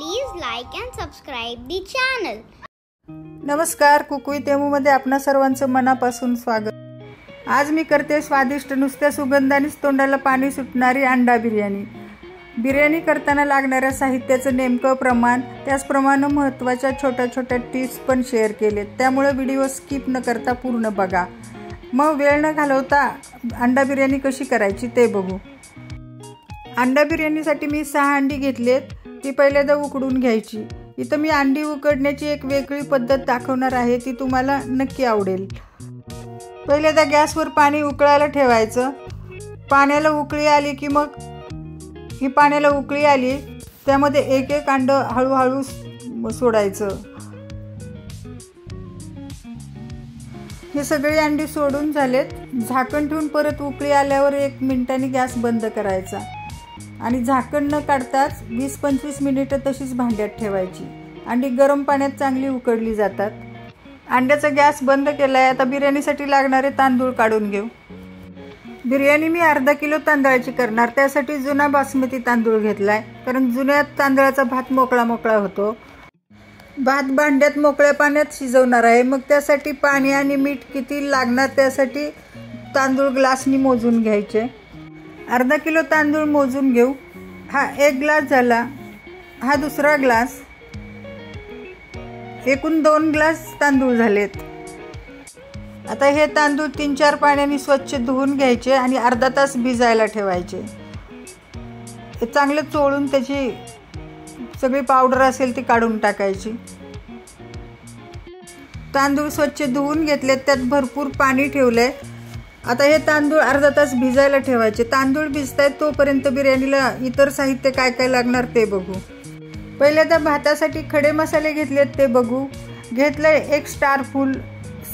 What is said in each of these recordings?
Please like and subscribe the channel. नमस्कार, कुकू तेमूमध्ये आपणा सर्वांचं मनापासून स्वागत. आज मी करते स्वादिष्ट नुसत्या सुगंधानेच तोंडाला पाणी सुटणारी अंडा बिर्याणी. बिर्याणी करताना लागणाऱ्या साहित्याचं नेमकं प्रमाण, त्याचप्रमाणे महत्त्वाच्या छोट्या छोट्या टिप्स पण शेअर केलेत. त्यामुळे व्हिडिओ स्किप न करता पूर्ण बघा. मग वेळ न घालवता अंडा बिर्याणी कशी करायची ते बघू. अंडा बिर्याणीसाठी मी 6 अंडी घेतलेत. ती पहिल्यांदा उकडून घ्यायची. इथं मी अंडी उकडण्याची एक वेगळी पद्धत दाखवणार आहे, ती तुम्हाला नक्की आवडेल. पहिल्यांदा गॅसवर पाणी उकळायला ठेवायचं. पाण्याला उकळी आली की मग पाण्याला उकळी आली त्यामध्ये एक एक अंडं हळूहळू सोडायचं. हे सगळी अंडी सोडून झालेत. झाकण ठेवून परत उकळी आल्यावर 1 मिनिटांनी गॅस बंद करायचा आणि झाकण न काढताच 20-25 मिनिटं तशीच भांड्यात ठेवायची. अंडी गरम पाण्यात चांगली उकडली जातात. अंड्याचा गॅस बंद केलाय. आता बिर्याणीसाठी लागणारे तांदूळ काढून घेऊ. बिर्याणी मी अर्धा किलो तांदळाची करणार. त्यासाठी जुना बासमती तांदूळ घेतलाय, कारण जुन्या तांदळाचा भात मोकळा मोकळा होतो. भात भांड्यात मोकळ्या पाण्यात शिजवणार आहे. मग त्यासाठी पाणी आणि मीठ किती लागणार त्यासाठी तांदूळ ग्लासनी मोजून घ्यायचे. अर्धा किलो तांदूळ मोजून घेऊ. हा 1 ग्लास झाला, हा दुसरा ग्लास. एकूण 2 ग्लास तांदूळ झालेत. आता हे तांदूळ 3-4 पाण्याने स्वच्छ धुवून घ्यायचे आणि अर्धा तास भिजायला ठेवायचे. हे चांगलं चोळून त्याची सगळी पावडर असेल ती काढून टाकायची. तांदूळ स्वच्छ धुवून घेतलेत, त्यात भरपूर पाणी ठेवलंय. आता हे तांदूळ अर्धा तास भिजायला ठेवायचे. तांदूळ भिजतायत तोपर्यंत बिर्याणीला इतर साहित्य काय काय लागणार ते बघू. पहिल्यांदा भातासाठी खडे मसाले घेतलेत ते बघू. घेतलंय 1 स्टार फूल,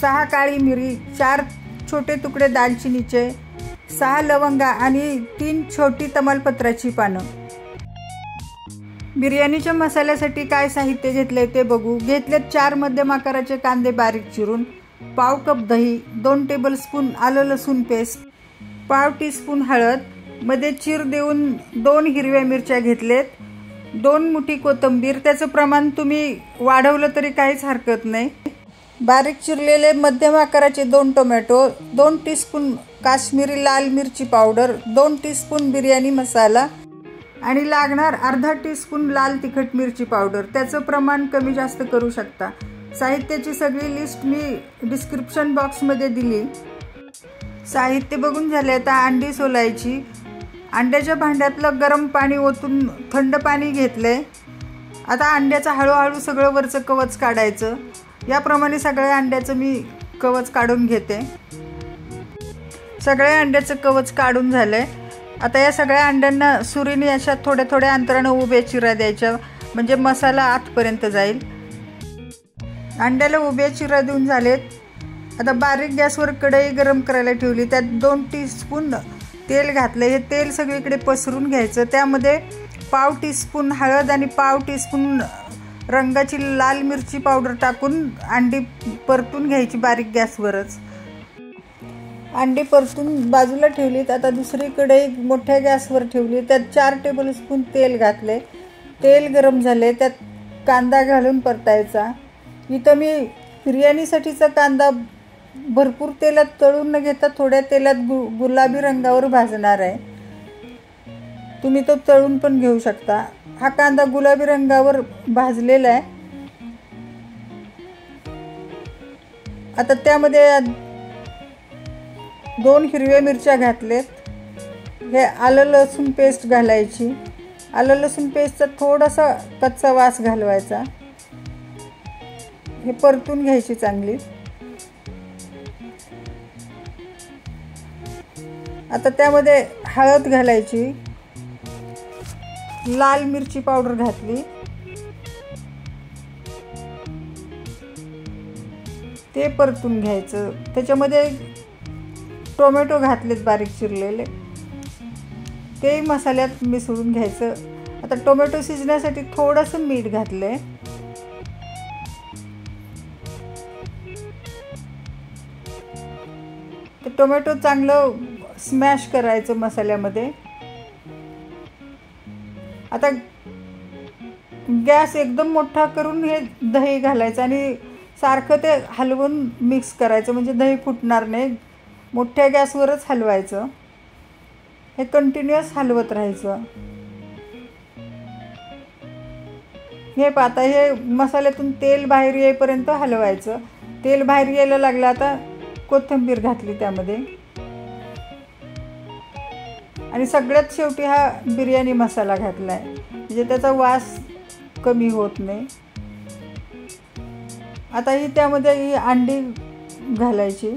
6 काळी मिरी, 4 छोटे तुकडे दालचिनीचे, 6 लवंगा आणि 3 छोटी तमालपत्राची पानं. बिर्याणीच्या मसाल्यासाठी काय साहित्य घेतलंय ते बघू. घेतलेत 4 मध्यम आकाराचे कांदे बारीक चिरून, पाव कप दही, 2 टेबलस्पून आलं लसूण पेस्ट, पाव टीस्पून हळद, मध्ये चीर देऊन 2 हिरव्या मिरच्या घेतलेत, 2 मुठी कोथिंबीर. त्याचं प्रमाण तुम्ही वाढवलं तरी काहीच हरकत नाही. बारीक चिरलेले मध्यम आकाराचे 2 टोमॅटो, 2 टीस्पून काश्मीरी लाल मिरची पावडर, 2 टीस्पून बिर्याणी मसाला आणि लागणार अर्धा टीस्पून लाल तिखट मिरची पावडर. त्याचं प्रमाण कमी जास्त करू शकता. साहित्याची सगळी लिस्ट मी डिस्क्रिप्शन बॉक्समध्ये दिली. साहित्य बघून झाले. आता अंडी सोलायची. अंड्याच्या भांड्यातलं गरम पाणी ओतून थंड पाणी घेतलंय. आता अंड्याचं हळूहळू सगळं वरचं कवच काढायचं. याप्रमाणे सगळ्या अंड्याचं मी कवच काढून घेते. सगळ्या अंड्याचं कवच काढून झालंय. आता या सगळ्या अंड्यांना सुरीने अशा थोड्या थोड्या अंतरानं उभ्या चिरा द्यायच्या, म्हणजे मसाला आतपर्यंत जाईल. अंड्याला उभ्या चिरा देऊन झालेत. आता बारीक गॅसवर कढई गरम करायला ठेवली. त्यात 2 टीस्पून तेल घातलं. हे तेल सगळीकडे पसरून घ्यायचं. त्यामध्ये पाव टीस्पून हळद आणि पाव टीस्पून रंगाची लाल मिरची पावडर टाकून अंडी परतून घ्यायची बारीक गॅसवरच. अंडी परतून बाजूला ठेवलीत. आता दुसरी कढई मोठ्या गॅसवर ठेवली. त्यात 4 टेबलस्पून तेल घातले. तेल गरम झाले. त्यात कांदा घालून परतायचा. इथं मी बिर्याणीसाठीचा कांदा भरपूर तेलात तळून न घेता थोड्या तेलात गुलाबी रंगावर भाजणार आहे. तुम्ही तो तळून पण घेऊ शकता. हा कांदा गुलाबी रंगावर भाजलेला आहे. आता त्यामध्ये 2 हिरव्या मिरच्या घातलेत. हे आलं लसूण पेस्ट घालायची. आलं लसूण पेस्टचा थोडासा कच्चा वास घालवायचा. हे परतून घ्यायची चांगली. आता त्यामध्ये हळद घालायची, लाल मिरची पावडर घातली, ते परतून घ्यायचं. त्याच्यामध्ये टोमॅटो घातलेत बारीक चिरलेले, ते मसाल्यात मिसळून घ्यायचं. आता टोमॅटो शिजण्यासाठी थोडंसं मीठ घातलंय. ते टोमॅटो चांगलं स्मॅश करायचं मसाल्यामध्ये. आता गॅस एकदम मोठा करून हे दही घालायचं आणि सारखं ते हलवून मिक्स करायचं, म्हणजे दही फुटणार नाही. मोठ्या गॅसवरच हलवायचं, हे कंटिन्युअस हलवत राहायचं. हे पाहता, हे मसाल्यातून तेल बाहेर येईपर्यंत हलवायचं. तेल बाहेर यायला लागलं, आता कोथिंबीर घातली त्यामध्ये आणि सगळ्यात शेवटी हा बिर्याणी मसाला घातला आहे, म्हणजे त्याचा वास कमी होत नाही. आता त्यामध्ये ही अंडी घालायची,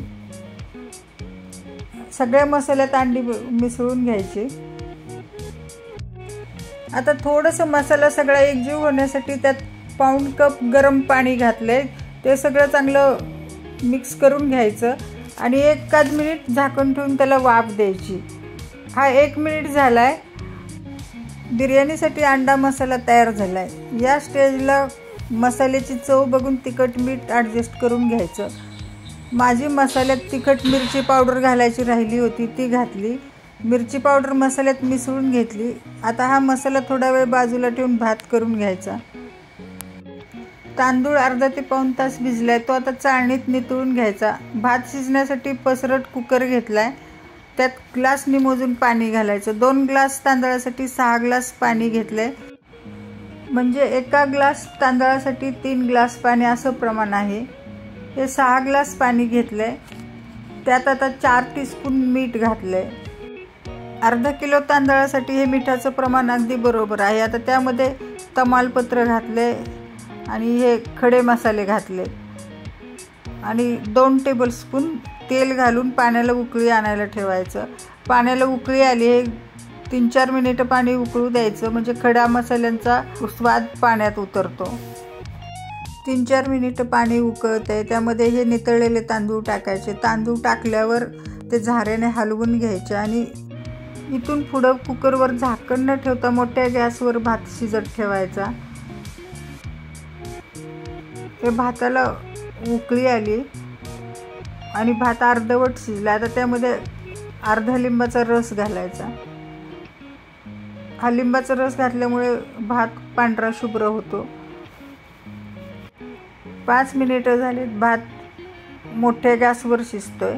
सगळ्या मसाल्यात अंडी मिसळून घ्यायची. आता थोडंसं मसाला सगळा एकजीव होण्यासाठी त्यात पाऊण कप गरम पाणी घातले. ते सगळं चांगलं मिक्स करून घ्यायचं आणि 1 मिनिट झाकण ठेवून त्याला वाफ द्यायची. हा 1 मिनिट झाला आहे. बिर्याणीसाठी अंडा मसाला तयार झाला आहे. या स्टेजला मसाल्याची चव बघून तिखट मीठ ॲडजस्ट करून घ्यायचं. माझी मसाल्यात तिखट मिरची पावडर घालायची राहिली होती, ती घातली. मिरची पावडर मसाल्यात मिसळून घेतली. आता हा मसाला थोडा वेळ बाजूला ठेवून भात करून घ्यायचा. तांदूळ अर्धा ते पाऊण तास भिजलाय, तो आता चाळणीत नितळून घ्यायचा. भात शिजण्यासाठी पसरट कुकर घेतलाय, त्यात ग्लासनी मोजून पाणी घालायचं. 2 ग्लास तांदळासाठी 6 ग्लास पाणी घेतलंय, म्हणजे 1 ग्लास तांदळासाठी 3 ग्लास पाणी असं प्रमाण आहे. हे 6 ग्लास पाणी घेतलंय, त्यात आता 4 टीस्पून मीठ घातलंय. अर्धा किलो तांदळासाठी हे मिठाचं प्रमाण अगदी बरोबर आहे. आता त्यामध्ये तमालपत्र घातले आणि हे खडे मसाले घातले आणि 2 टेबलस्पून तेल घालून पाण्याला उकळी आणायला ठेवायचं. पाण्याला उकळी आली, हे 3-4 मिनिटं पाणी उकळू द्यायचं, म्हणजे खडा मसाल्यांचा स्वाद पाण्यात उतरतो. 3-4 मिनिटं पाणी उकळतंय, त्यामध्ये हे नितळलेले तांदूळ टाकायचे. तांदूळ टाकल्यावर ते झाऱ्याने हलवून घ्यायचे आणि इथून पुढं कुकरवर झाकण न ठेवता मोठ्या गॅसवर भात शिजत ठेवायचा. हे भाताला उकळी आली आणि भात अर्धवट शिजला. आता त्यामध्ये अर्धा लिंबाचा रस घालायचा. हा लिंबाचा रस घातल्यामुळे भात पांढरा शुभ्र होतो. 5 मिनिटं झालीत, भात मोठ्या गॅसवर शिजतोय.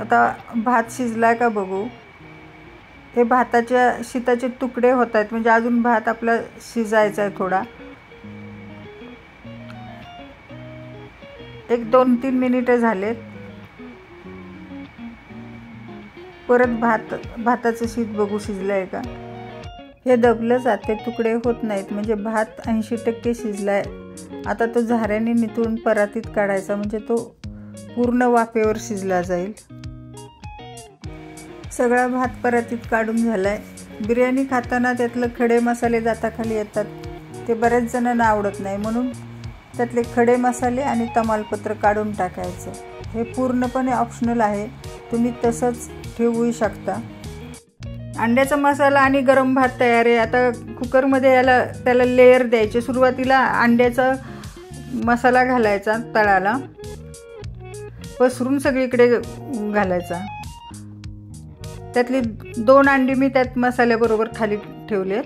आता भात शिजलाय का बघू. हे भाताच्या शीताचे तुकडे होत आहेत, म्हणजे अजून भात आपला शिजायचा आहे थोडा. 1-2-3 मिनिटं झालेत. परत भाताचं शीत बघू शिजलंय का. हे दबलं जाते, तुकडे होत नाहीत, म्हणजे भात 80% शिजलाय. आता तो झाऱ्याने नितळून परातीत काढायचा, म्हणजे तो पूर्ण वाफेवर शिजला जाईल. सगळा भात परातीत काढून झालाय. बिर्याणी खाताना त्यातलं खडे मसाले दाताखाली येतात, ते बऱ्याच जणांना आवडत नाही, म्हणून त्यातले खडे मसाले आणि तमालपत्र काढून टाकायचं. हे पूर्णपणे ऑप्शनल आहे, तुम्ही तसंच ठेवूही शकता. अंड्याचा मसाला आणि गरम भात तयार आहे. आता कुकरमध्ये त्याला लेयर द्यायचे. सुरुवातीला अंड्याचा मसाला घालायचा, तळाला पसरून सगळीकडे घालायचा. त्यातली 2 अंडी मी त्यात मसाल्याबरोबर खाली ठेवलेत.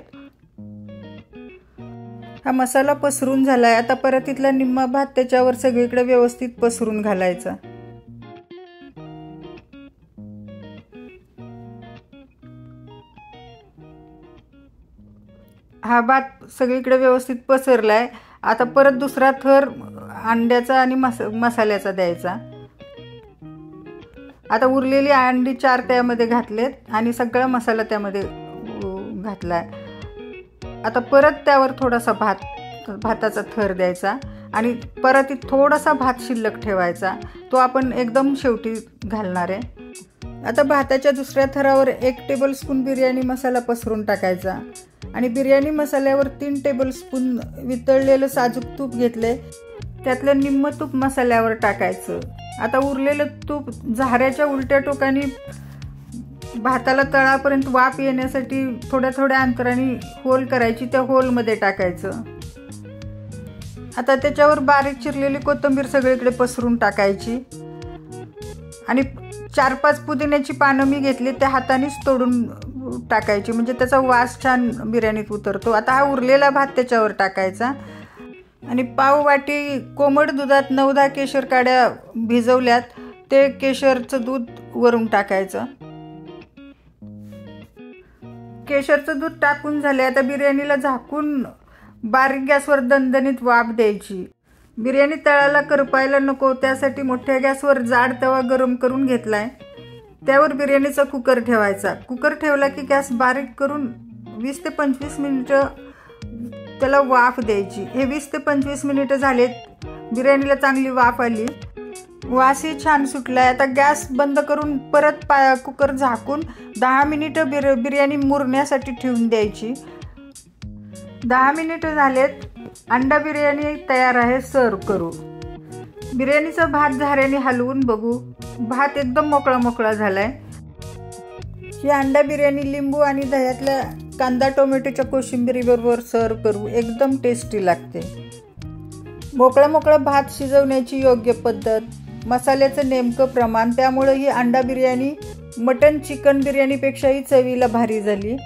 हा मसाला पसरून झालाय. आता परत इथला निम्मा भात त्याच्यावर सगळीकडे व्यवस्थित पसरून घालायचा. हा भात सगळीकडे व्यवस्थित पसरलाय. आता परत दुसरा थर अंड्याचा आणि मसाल्याचा द्यायचा. आता उरलेली अंडी 4 त्यामध्ये घातलेत आणि सगळा मसाला त्यामध्ये घातलाय. आता परत त्यावर थोडासा भाताचा थर द्यायचा आणि परत थोडासा भात शिल्लक ठेवायचा, तो आपण एकदम शेवटी घालणार आहे. आता भाताच्या दुसऱ्या थरावर 1 टेबलस्पून बिर्याणी मसाला पसरून टाकायचा आणि बिर्याणी मसाल्यावर 3 टेबलस्पून वितळलेलं साजूक तूप घेतलंय, त्यातलं निम्म तूप मसाल्यावर टाकायचं. आता उरलेलं तूप झाऱ्याच्या उलट्या टोकानी भाताला तळापर्यंत वाफ येण्यासाठी थोड्या थोड्या अंतराने होल करायची, त्या होलमध्ये टाकायचं. आता त्याच्यावर बारीक चिरलेली कोथिंबीर सगळीकडे पसरून टाकायची आणि 4-5 पुदिन्याची पानं मी घेतली, त्या हातानेच तोडून टाकायची, म्हणजे त्याचा वास छान बिर्याणीत उतरतो. आता हा उरलेला भात त्याच्यावर टाकायचा आणि पाव वाटी कोमट दुधात 9-10 केशर काड्या भिजवल्यात, ते केशरचं दूध वरून टाकायचं. केशरचं दूध टाकून झाले. आता बिर्याणीला झाकून बारीक गॅसवर दणदणीत वाफ द्यायची. बिर्याणी तळाला करपायला नको, त्यासाठी मोठ्या गॅसवर जाड तवा गरम करून घेतलाय. त्यावर बिर्याणीचा कुकर ठेवायचा. कुकर ठेवला की गॅस बारीक करून 20 ते 25 मिनिटं त्याला वाफ द्यायची. हे 20 ते 25 मिनिटं झालेत. बिर्याणीला चांगली वाफ आली, वासही छान सुटलाय. आता गॅस बंद करून परत कुकर झाकून 10 मिनिटं बिर्याणी मुरण्यासाठी ठेवून द्यायची. 10 मिनिटं झालेत. अंडा बिर्याणी तयार आहे. सर्व करू. बिर्याणीचा भात झाऱ्याने हलवून बघू. भात एकदम मोकळा मोकळा झालाय. ही अंडा बिर्याणी लिंबू आणि दह्यातल्या कांदा टोमॅटोच्या कोशिंबिरीबरोबर सर्व करू. एकदम टेस्टी लागते. मोकळा मोकळा भात शिजवण्याची योग्य पद्धत, मसाल्याचं नेमकं प्रमाण, त्यामुळे ही अंडा बिर्याणी मटन चिकन बिर्याणीपेक्षाही चवीला भारी झाली.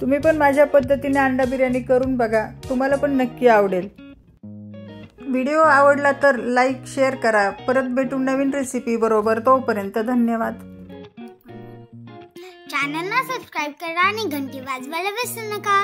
तुम्ही पण माझ्या पद्धतीने अंडा बिर्याणी करून बघा. तुम्हाला पण नक्की आवडेल. व्हिडिओ आवडला तर लाईक शेअर करा. परत भेटू नवीन रेसिपी बरोबर. तोपर्यंत धन्यवाद. चॅनलला सबस्क्राईब करा आणि घंटी वाजवायला विसरू नका.